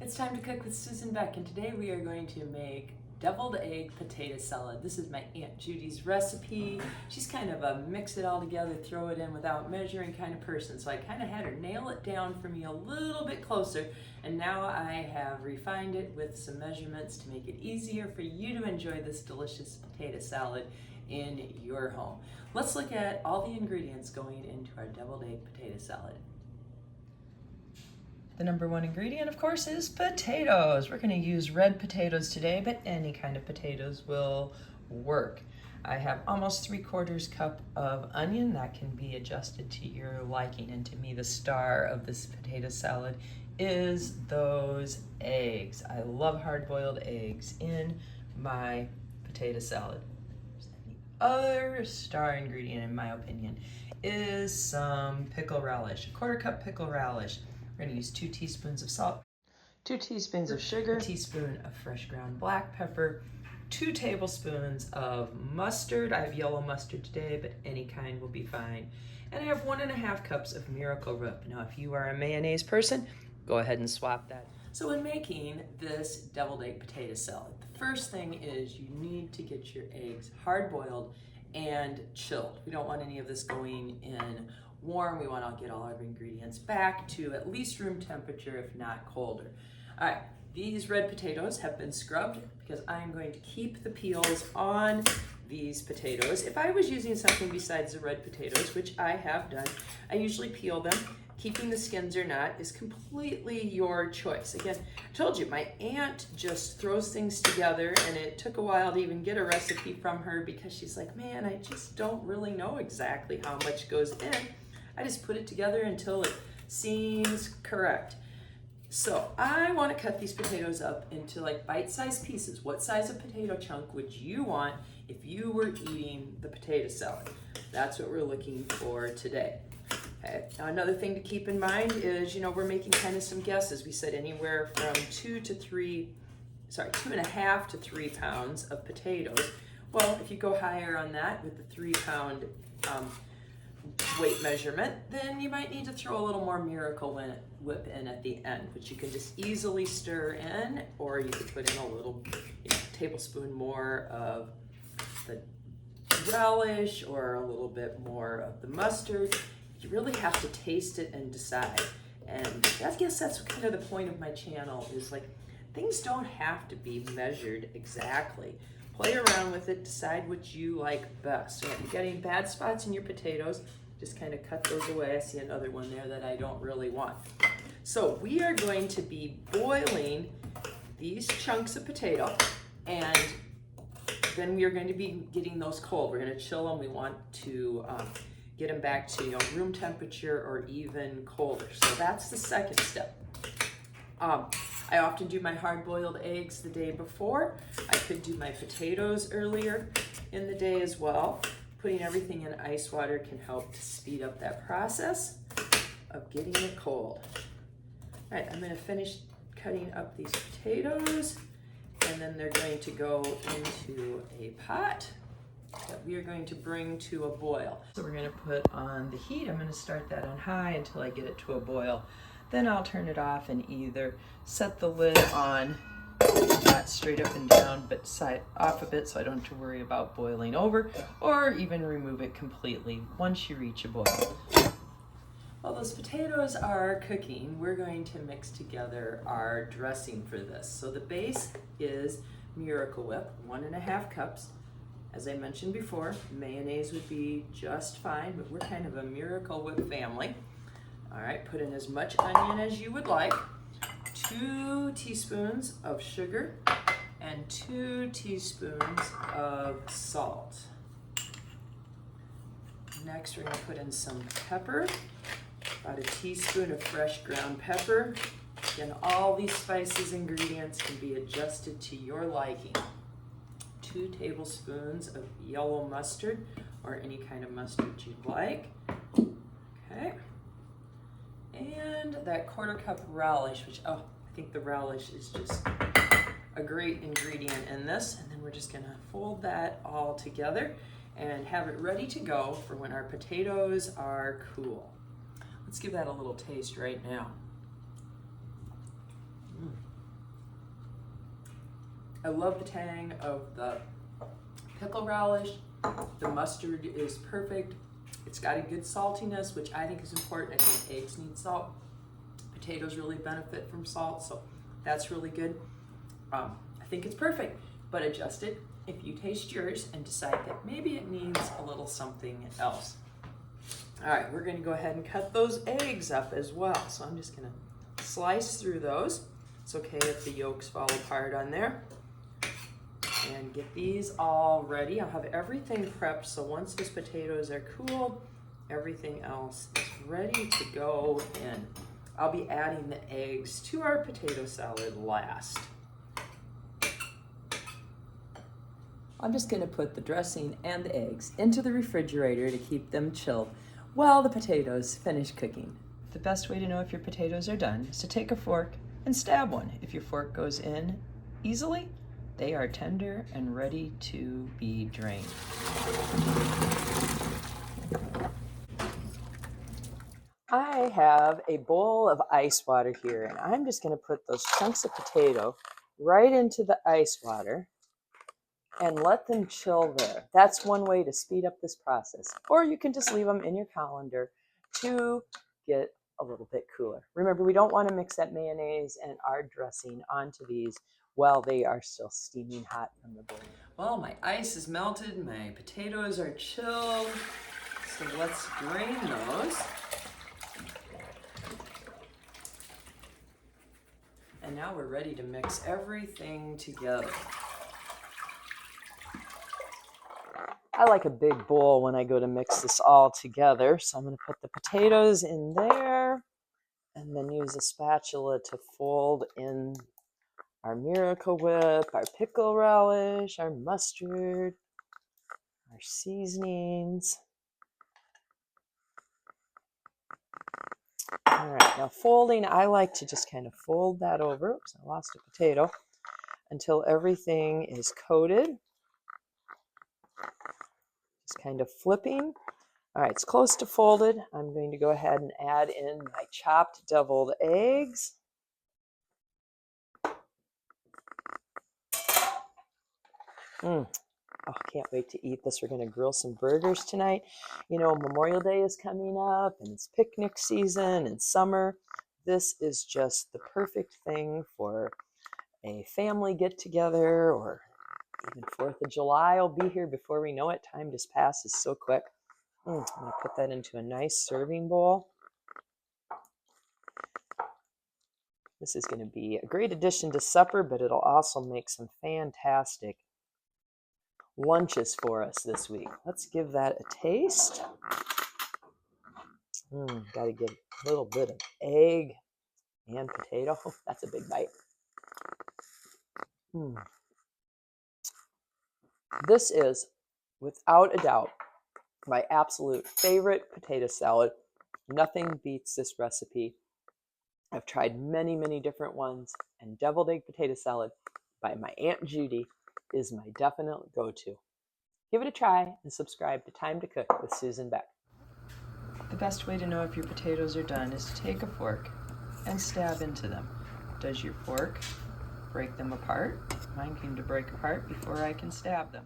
It's time to cook with Susan Beck, and today we are going to make deviled egg potato salad. This is my Aunt Judy's recipe. She's kind of a mix it all together, throw it in without measuring kind of person. So I kind of had her nail it down for me a little bit closer, and now I have refined it with some measurements to make it easier for you to enjoy this delicious potato salad in your home. Let's look at all the ingredients going into our deviled egg potato salad. The number one ingredient, of course, is potatoes. We're going to use red potatoes today, but any kind of potatoes will work. I have almost 3/4 cup of onion. That can be adjusted to your liking, and to me, the star of this potato salad is those eggs. I love hard-boiled eggs in my potato salad. The other star ingredient, in my opinion, is some pickle relish, 1/4 cup pickle relish. We're going to use 2 teaspoons of salt, 2 teaspoons of sugar, a teaspoon of fresh ground black pepper, 2 tablespoons of mustard. I have yellow mustard today, but any kind will be fine. And I have 1.5 cups of Miracle Whip. Now, if you are a mayonnaise person, go ahead and swap that. So in making this deviled egg potato salad, the first thing is you need to get your eggs hard boiled and chilled. We don't want any of this going in warm. We want to get all our ingredients back to at least room temperature, if not colder. All right, these red potatoes have been scrubbed because I'm going to keep the peels on these potatoes. If I was using something besides the red potatoes, which I have done, I usually peel them. Keeping the skins or not is completely your choice. Again, I told you, my aunt just throws things together, and it took a while to even get a recipe from her because she's like, man, I just don't really know exactly how much goes in. I just put it together until it seems correct. So I want to cut these potatoes up into like bite-sized pieces. What size of potato chunk would you want if you were eating the potato salad? That's what we're looking for today. Okay. Now another thing to keep in mind is, we're making kind of some guesses. We said anywhere from 2.5 to 3 pounds of potatoes. Well, if you go higher on that with the 3-pound weight measurement, then you might need to throw a little more Miracle Whip in at the end, which you can just easily stir in, or you could put in a little tablespoon more of the relish or a little bit more of the mustard. You really have to taste it and decide. And I guess that's kind of the point of my channel, is like, things don't have to be measured exactly. Play around with it, decide what you like best. So if you're getting bad spots in your potatoes, just kind of cut those away. I see another one there that I don't really want. So we are going to be boiling these chunks of potato, and then we are going to be getting those cold. We're going to chill them. We want to get them back to room temperature or even colder. So that's the second step. I often do my hard-boiled eggs the day before. I could do my potatoes earlier in the day as well. Putting everything in ice water can help to speed up that process of getting it cold. All right, I'm going to finish cutting up these potatoes, and then they're going to go into a pot that we are going to bring to a boil. So we're going to put on the heat. I'm going to start that on high until I get it to a boil. Then I'll turn it off and either set the lid on, not straight up and down, but side off a bit so I don't have to worry about boiling over, or even remove it completely once you reach a boil. While those potatoes are cooking, we're going to mix together our dressing for this. So the base is Miracle Whip, 1.5 cups. As I mentioned before, mayonnaise would be just fine, but we're kind of a Miracle Whip family. All right, put in as much onion as you would like, 2 teaspoons of sugar, and 2 teaspoons of salt. Next, we're going to put in some pepper, about 1 teaspoon of fresh ground pepper. Again, all these spices ingredients can be adjusted to your liking. 2 tablespoons of yellow mustard, or any kind of mustard you'd like. Okay. And that 1/4 cup relish, which, I think the relish is just a great ingredient in this. And then we're just gonna fold that all together and have it ready to go for when our potatoes are cool. Let's give that a little taste right now. I love the tang of the pickle relish. The mustard is perfect. It's got a good saltiness, which I think is important. I think eggs need salt. Potatoes really benefit from salt, so that's really good. I think it's perfect, but adjust it if you taste yours and decide that maybe it needs a little something else. All right, we're gonna go ahead and cut those eggs up as well. So I'm just gonna slice through those. It's okay if the yolks fall apart on there. And get these all ready. I'll have everything prepped, so once those potatoes are cooled, everything else is ready to go in. I'll be adding the eggs to our potato salad last. I'm just gonna put the dressing and the eggs into the refrigerator to keep them chilled while the potatoes finish cooking. The best way to know if your potatoes are done is to take a fork and stab one. If your fork goes in easily, they are tender and ready to be drained. I have a bowl of ice water here, and I'm just gonna put those chunks of potato right into the ice water and let them chill there. That's one way to speed up this process. Or you can just leave them in your colander to get a little bit cooler. Remember, we don't want to mix that mayonnaise and our dressing onto these while they are still steaming hot from the bowl. Well, my ice is melted, my potatoes are chilled, so let's drain those. And now we're ready to mix everything together. I like a big bowl when I go to mix this all together. So I'm going to put the potatoes in there and then use a spatula to fold in our Miracle Whip, our pickle relish, our mustard, our seasonings. All right, now folding, I like to just kind of fold that over. Oops, I lost a potato. Until everything is coated. Just kind of flipping. All right, it's close to folded. I'm going to go ahead and add in my chopped deviled eggs. Oh, I can't wait to eat this. We're going to grill some burgers tonight. You know, Memorial Day is coming up, and it's picnic season and summer. This is just the perfect thing for a family get-together, or even 4th of July will be here before we know it. Time just passes so quick. I'm going to put that into a nice serving bowl. This is going to be a great addition to supper, but it'll also make some fantastic lunches for us this week. Let's give that a taste. Got to get a little bit of egg and potato. That's a big bite. This is, without a doubt, my absolute favorite potato salad. Nothing beats this recipe. I've tried many, many different ones, and deviled egg potato salad by my Aunt Judy is my definite go-to. Give it a try and subscribe to Time to Cook with Susan Beck. The best way to know if your potatoes are done is to take a fork and stab into them. Does your fork break them apart? Mine came to break apart before I can stab them.